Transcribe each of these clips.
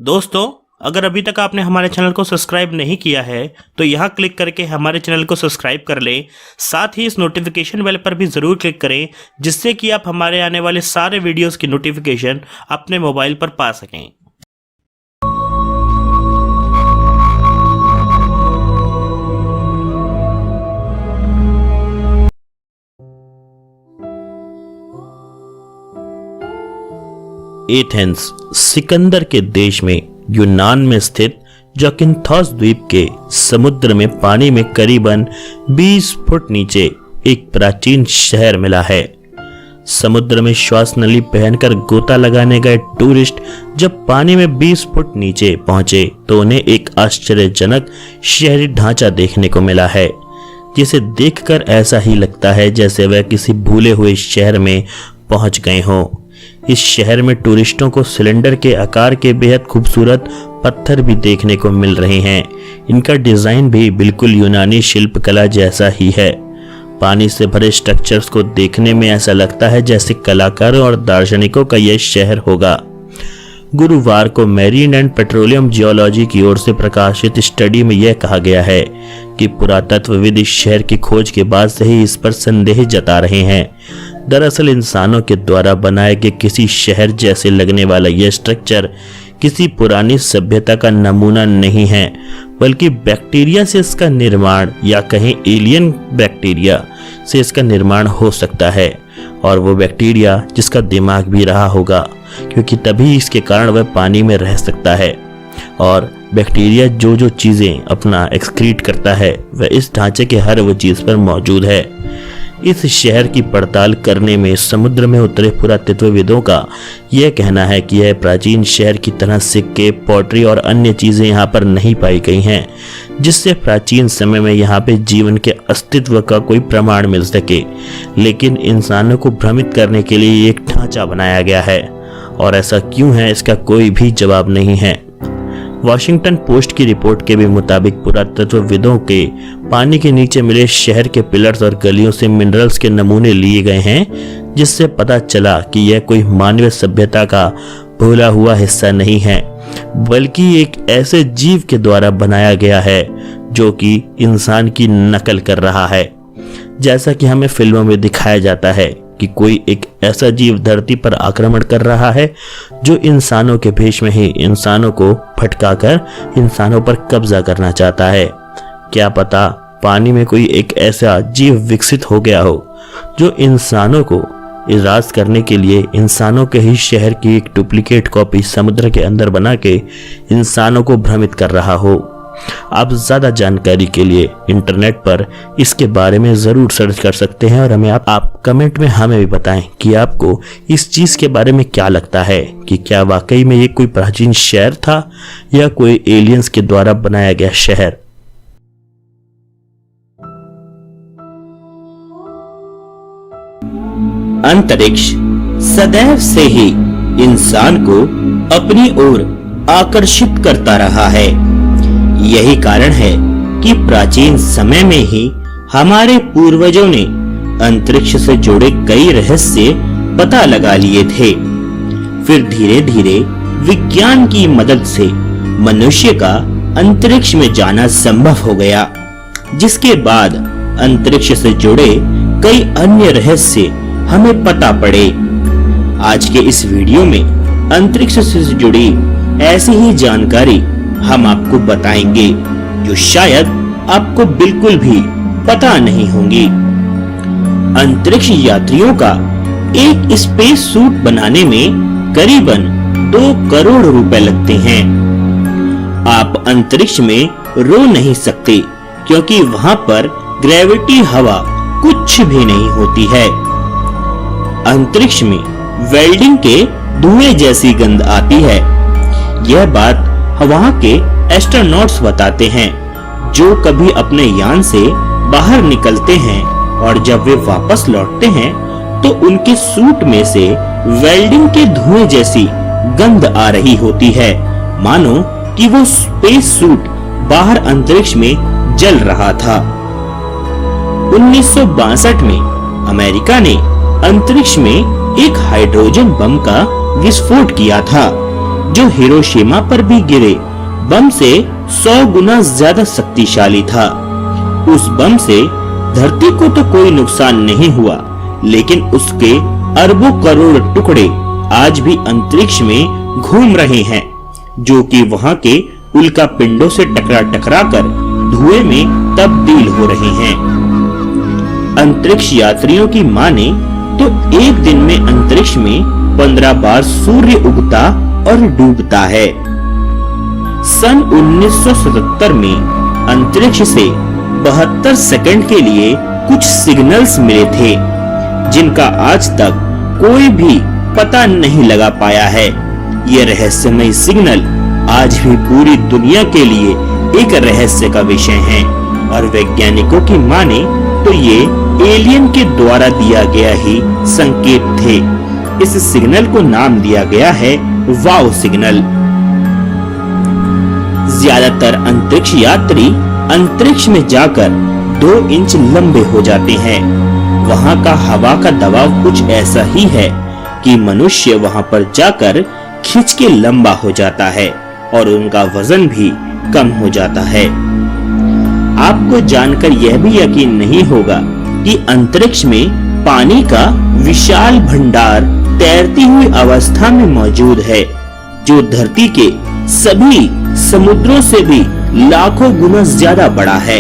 दोस्तों, अगर अभी तक आपने हमारे चैनल को सब्सक्राइब नहीं किया है तो यहाँ क्लिक करके हमारे चैनल को सब्सक्राइब कर लें। साथ ही इस नोटिफिकेशन बेल पर भी ज़रूर क्लिक करें, जिससे कि आप हमारे आने वाले सारे वीडियोस की नोटिफिकेशन अपने मोबाइल पर पा सकें। एथेंस सिकंदर के देश में यूनान में स्थित ज़ाकिन्थोस द्वीप के समुद्र में पानी में करीबन 20 फुट नीचे एक प्राचीन शहर मिला है। समुद्र में श्वास नली पहनकर गोता लगाने गए टूरिस्ट जब पानी में 20 फुट नीचे पहुंचे तो उन्हें एक आश्चर्यजनक शहरी ढांचा देखने को मिला है, जिसे देखकर ऐसा ही लगता है जैसे वह किसी भूले हुए शहर में पहुंच गए हों। इस शहर में टूरिस्टों को सिलेंडर के आकार के बेहद खूबसूरत पत्थर भी देखने को मिल रहे हैं। इनका डिजाइन भी बिल्कुल यूनानी शिल्पकला जैसा ही है। पानी से भरे स्ट्रक्चर्स को देखने में ऐसा लगता है जैसे कलाकारों और दार्शनिकों का यह शहर होगा। गुरुवार को मैरीन एंड पेट्रोलियम जियोलॉजी की ओर से प्रकाशित स्टडी में यह कहा गया है कि पुरातत्वविद इस शहर की खोज के बाद से ही इस पर संदेह जता रहे हैं। दरअसल इंसानों के द्वारा बनाए गए किसी शहर जैसे लगने वाला यह स्ट्रक्चर किसी पुरानी सभ्यता का नमूना नहीं है, बल्कि बैक्टीरिया से इसका निर्माण या कहीं एलियन बैक्टीरिया से इसका निर्माण हो सकता है, और वो बैक्टीरिया जिसका दिमाग भी रहा होगा, क्योंकि तभी इसके कारण वह पानी में रह सकता है। और बैक्टीरिया जो चीजें अपना एक्सक्रीट करता है वह इस ढांचे के हर वो चीज पर मौजूद है। इस शहर की पड़ताल करने में समुद्र में उतरे पुरातत्वविदों का यह कहना है कि यह प्राचीन शहर की तरह सिक्के, पॉटरी और अन्य चीजें यहाँ पर नहीं पाई गई हैं, जिससे प्राचीन समय में यहाँ पे जीवन के अस्तित्व का कोई प्रमाण मिल सके। लेकिन इंसानों को भ्रमित करने के लिए एक ढांचा बनाया गया है, और ऐसा क्यों है इसका कोई भी जवाब नहीं है। वॉशिंगटन पोस्ट की रिपोर्ट के भी मुताबिक पुरातत्वविदों के पानी के नीचे मिले शहर के पिलर्स और गलियों से मिनरल्स के नमूने लिए गए हैं, जिससे पता चला कि यह कोई मानवीय सभ्यता का भूला हुआ हिस्सा नहीं है, बल्कि एक ऐसे जीव के द्वारा बनाया गया है जो कि इंसान की नकल कर रहा है। जैसा कि हमें फिल्मों में दिखाया जाता है कि कोई एक ऐसा जीव धरती पर आक्रमण कर रहा है जो इंसानों के भेष में ही इंसानों को भटकाकर इंसानों पर कब्जा करना चाहता है। क्या पता पानी में कोई एक ऐसा जीव विकसित हो गया हो जो इंसानों को इराज करने के लिए इंसानों के ही शहर की एक डुप्लीकेट कॉपी समुद्र के अंदर बना के इंसानों को भ्रमित कर रहा हो। आप ज्यादा जानकारी के लिए इंटरनेट पर इसके बारे में जरूर सर्च कर सकते हैं, और हमें आप कमेंट में हमें भी बताएं कि आपको इस चीज के बारे में क्या लगता है कि क्या वाकई में ये कोई प्राचीन शहर था या कोई एलियंस के द्वारा बनाया गया शहर। अंतरिक्ष सदैव से ही इंसान को अपनी ओर आकर्षित करता रहा है। यही कारण है कि प्राचीन समय में ही हमारे पूर्वजों ने अंतरिक्ष से जुड़े कई रहस्य पता लगा लिए थे। फिर धीरे धीरे विज्ञान की मदद से मनुष्य का अंतरिक्ष में जाना संभव हो गया, जिसके बाद अंतरिक्ष से जुड़े कई अन्य रहस्य हमें पता पड़े। आज के इस वीडियो में अंतरिक्ष से जुड़ी ऐसी ही जानकारी हम आपको बताएंगे जो शायद आपको बिल्कुल भी पता नहीं होंगी। अंतरिक्ष यात्रियों का एक स्पेस सूट बनाने में करीबन 2 करोड़ रुपए लगते हैं। आप अंतरिक्ष में रो नहीं सकते, क्योंकि वहां पर ग्रेविटी हवा कुछ भी नहीं होती है। अंतरिक्ष में वेल्डिंग के धुएं जैसी गंध आती है। यह बात वहां के एस्ट्रोनॉट्स बताते हैं, जो कभी अपने यान से बाहर निकलते हैं और जब वे वापस लौटते हैं तो उनके सूट में से वेल्डिंग के धुएं जैसी गंध आ रही होती है, मानो कि वो स्पेस सूट बाहर अंतरिक्ष में जल रहा था। 1962 में अमेरिका ने अंतरिक्ष में एक हाइड्रोजन बम का विस्फोट किया था, जो हिरोशिमा पर भी गिरे बम से 100 गुना ज्यादा शक्तिशाली था। उस बम से धरती को तो कोई नुकसान नहीं हुआ, लेकिन उसके अरबों करोड़ टुकड़े आज भी अंतरिक्ष में घूम रहे हैं, जो कि वहां के उल्का पिंडों से टकरा कर धुएं में तब्दील हो रहे हैं। अंतरिक्ष यात्रियों की माने तो एक दिन में अंतरिक्ष में 15 बार सूर्य उगता और डूबता है। सन 1977 में अंतरिक्ष से 72 सेकंड के लिए कुछ सिग्नल्स मिले थे, जिनका आज तक कोई भी पता नहीं लगा पाया है। ये रहस्यमय सिग्नल आज भी पूरी दुनिया के लिए एक रहस्य का विषय है और वैज्ञानिकों की माने तो ये एलियन के द्वारा दिया गया ही संकेत थे। इस सिग्नल को नाम दिया गया है वाव सिग्नल। ज्यादातर अंतरिक्ष यात्री अंतरिक्ष में जाकर 2 इंच लंबे हो जाते हैं। वहां का हवा का दबाव कुछ ऐसा ही है कि मनुष्य वहां पर जाकर खिंच के लंबा हो जाता है और उनका वजन भी कम हो जाता है। आपको जानकर यह भी यकीन नहीं होगा कि अंतरिक्ष में पानी का विशाल भंडार तैरती हुई अवस्था में मौजूद है, जो धरती के सभी समुद्रों से भी लाखों गुना ज्यादा बड़ा है।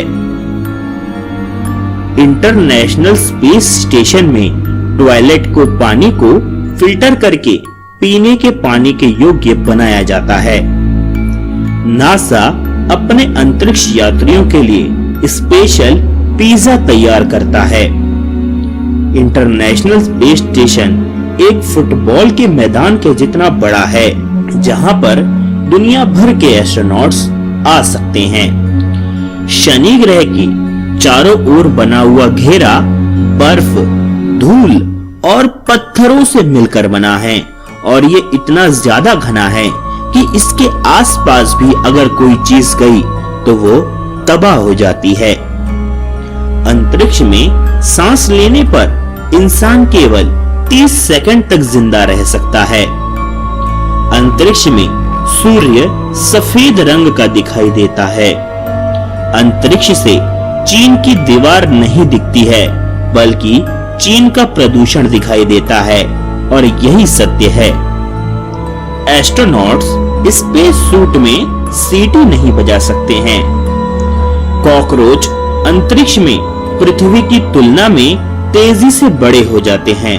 इंटरनेशनल स्पेस स्टेशन में टॉयलेट को पानी को फिल्टर करके पीने के पानी के योग्य बनाया जाता है। नासा अपने अंतरिक्ष यात्रियों के लिए स्पेशल पिज्जा तैयार करता है। इंटरनेशनल स्पेस स्टेशन एक फुटबॉल के मैदान के जितना बड़ा है, जहां पर दुनिया भर के एस्ट्रोनॉट्स आ सकते हैं। शनि ग्रह की चारों ओर बना हुआ घेरा बर्फ, धूल और पत्थरों से मिलकर बना है और ये इतना ज्यादा घना है कि इसके आसपास भी अगर कोई चीज गई तो वो तबाह हो जाती है। अंतरिक्ष में सांस लेने पर इंसान केवल 30 सेकंड तक जिंदा रह सकता है। अंतरिक्ष में सूर्य सफेद रंग का दिखाई देता है। अंतरिक्ष से चीन की दीवार नहीं दिखती है, बल्कि चीन का प्रदूषण दिखाई देता है और यही सत्य है। एस्ट्रोनॉट्स स्पेस सूट में सीटी नहीं बजा सकते हैं। कॉकरोच अंतरिक्ष में पृथ्वी की तुलना में तेजी से बड़े हो जाते हैं।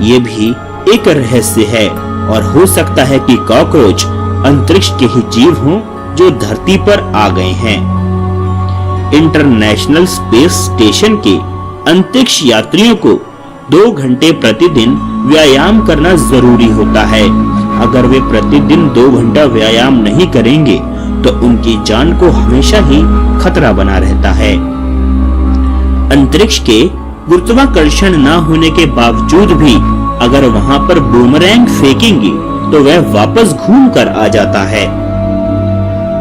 ये भी एक रहस्य है और हो सकता है कि कॉकरोच अंतरिक्ष के ही जीव हों जो धरती पर आ गए हैं। इंटरनेशनल स्पेस स्टेशन के अंतरिक्ष यात्रियों को 2 घंटे प्रतिदिन व्यायाम करना जरूरी होता है। अगर वे प्रतिदिन 2 घंटा व्यायाम नहीं करेंगे तो उनकी जान को हमेशा ही खतरा बना रहता है। अंतरिक्ष के गुरुत्वाकर्षण न होने के बावजूद भी अगर वहां पर बूमरैंग फेंकेंगे तो वह वापस घूम कर आ जाता है।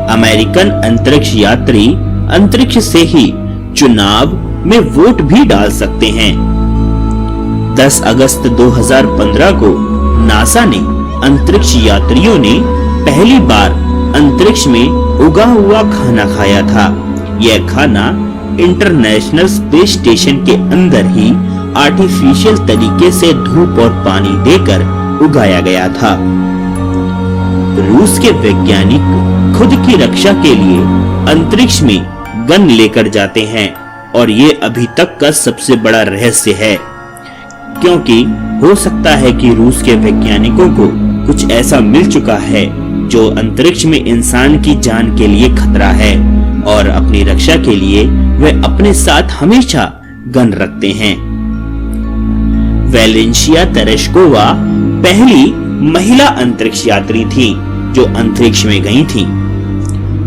अमेरिकन अंतरिक्ष यात्री अंतरिक्ष से ही चुनाव में वोट भी डाल सकते हैं। 10 अगस्त 2015 को नासा ने अंतरिक्ष यात्रियों ने पहली बार अंतरिक्ष में उगा हुआ खाना खाया था। यह खाना इंटरनेशनल स्पेस स्टेशन के अंदर ही आर्टिफिशियल तरीके से धूप और पानी देकर उगाया गया था। रूस के वैज्ञानिक खुद की रक्षा के लिए अंतरिक्ष में गन लेकर जाते हैं और ये अभी तक का सबसे बड़ा रहस्य है, क्योंकि हो सकता है कि रूस के वैज्ञानिकों को कुछ ऐसा मिल चुका है जो अंतरिक्ष में इंसान की जान के लिए खतरा है और अपनी रक्षा के लिए वे अपने साथ हमेशा गन रखते हैं। वेलेंसिया तेरेश्कोवा पहली महिला अंतरिक्ष यात्री थी जो अंतरिक्ष में गई थी।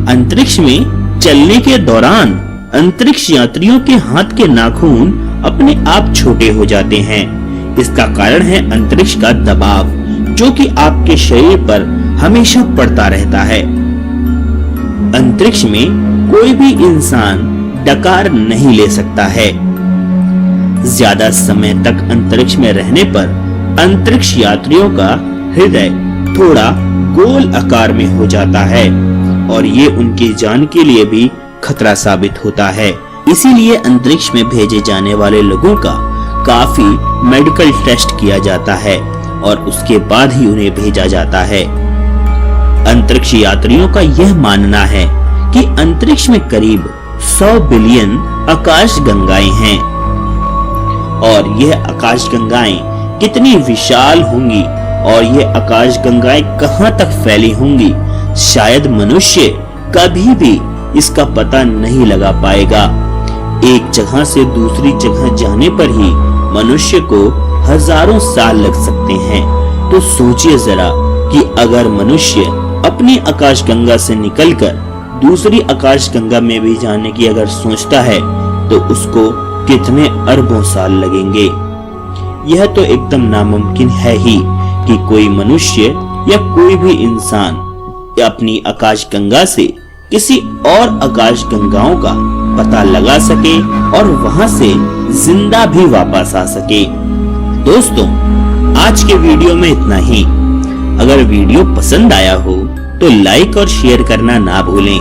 अंतरिक्ष में चलने के दौरान अंतरिक्ष यात्रियों के हाथ के नाखून अपने आप छोटे हो जाते हैं। इसका कारण है अंतरिक्ष का दबाव, जो कि आपके शरीर पर हमेशा पड़ता रहता है। अंतरिक्ष में कोई भी इंसान डकार नहीं ले सकता है। ज्यादा समय तक अंतरिक्ष में रहने पर अंतरिक्ष यात्रियों का हृदय थोड़ा गोल आकार में हो जाता है और ये उनकी जान के लिए भी खतरा साबित होता है। इसीलिए अंतरिक्ष में भेजे जाने वाले लोगों का काफी मेडिकल टेस्ट किया जाता है और उसके बाद ही उन्हें भेजा जाता है। अंतरिक्ष यात्रियों का यह मानना है कि अंतरिक्ष में करीब 100 बिलियन आकाश गंगाएं हैं और यह आकाश गंगाएं कितनी विशाल होंगी और ये आकाश गंगाएं कहां तक फैली होंगी, शायद मनुष्य कभी भी इसका पता नहीं लगा पाएगा। एक जगह से दूसरी जगह जाने पर ही मनुष्य को हजारों साल लग सकते हैं। तो सोचिए जरा कि अगर मनुष्य अपनी आकाश गंगा से निकलकर दूसरी आकाश गंगा में भी जाने की अगर सोचता है तो उसको कितने अरबों साल लगेंगे। यह तो एकदम नामुमकिन है ही कि कोई मनुष्य या कोई भी इंसान अपनी आकाश गंगा से किसी और आकाश गंगाओं का पता लगा सके और वहां से जिंदा भी वापस आ सके। दोस्तों, आज के वीडियो में इतना ही। अगर वीडियो पसंद आया हो तो लाइक और शेयर करना ना भूलें।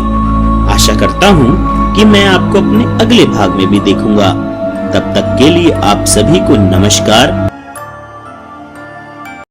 आशा करता हूँ कि मैं आपको अपने अगले भाग में भी देखूंगा। तब तक के लिए आप सभी को नमस्कार।